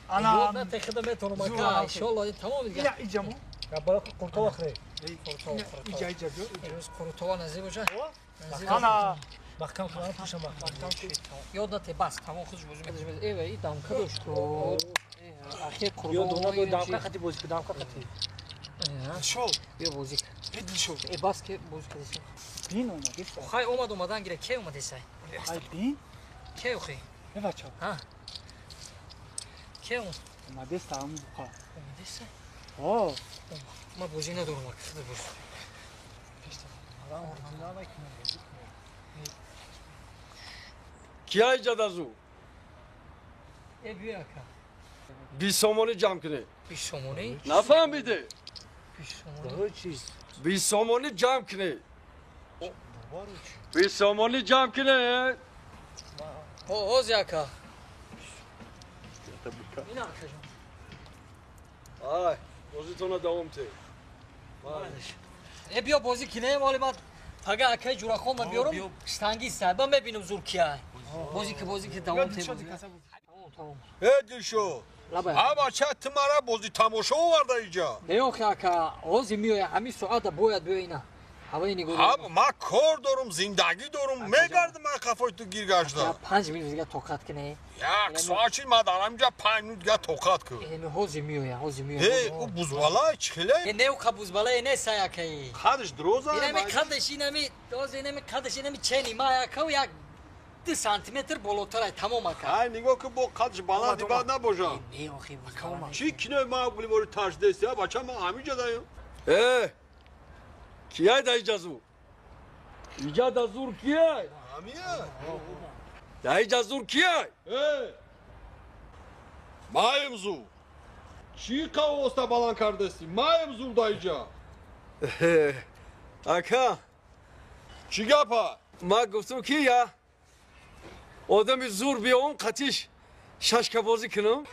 Ana. Ne tekrar onu maka. İnşallah tamam mı? Ya icamı. Ya bırak kurtova kırı. İca ica gör. Biz kurtova nazı boca. Ana. Bakkan kulağını puşa bakkan. Yolda te bas tamam kız bozum. Evet iyi damka doştu. Ahir kurban. Yo dona damka kati bozik damka kati. Şov. Yo bozik. Et şov. Bas ke bozik desin. Bin ona gitse. Hay olmadan gire ke olmadı say. Ay bin. Ke yok. Ne var çal? Ha. Ke olmadı. Ama desta amı bu ka. say. Oo. Ama bozine durmak. Kıdı boz. Kiay Cadazu, Büyük. bir somonu cam kine. Bir somoni. Ne fahmidi? Bir somoni. Bir somonu cam kine. Bir somonu cam kine. O ziyaka. Yine arkadaşım. Ay, pozitona devam te. Bia bozik ne malumat. Paga akay jurakon da biyorum. Stangi sahibi benim Zurkiye. Bozik tamam te. Tamam. Dilşo. Laba. Ama çatımara bozu tamoşo var da ica. Ne yok ya ka. O zimiyor ya. Hami suada boyad böyina. Havayı görüyorum. Abi ma kor dorum, zindagi dorum. Megardı ma kafayı tu girgaçda. Ya 5 minut tokat ki ne? Ya kısa açılmadan amca 5 minut ya tokat kı. Yani o zimiyor ya. O zimiyor. Hey, o buzbala çıkile. Ne yok kabuz bala ne sayakay. Kardeş droza. Yine mi kardeş yine mi kardeş yine mi çeni ma ya kav ya 2 santimetre bolotaray tamam aka. Ay nigo ki bu kardeş bana diba ne boja. Ne yok ki buz bala. Çi kine ma buli boru taş desi ya baça ma amica da yo. Kiay dayı cazu. İca da zur kiay. Amiya. Dayı cazur kiay. Hey. Mayım zu. Çi kavosta balan kardeşi. Mayım zu dayıca. Aka, Çi yapa. ma guftu ki ya. Odamı zur bir 10 katiş. Şaşka bozu kınım.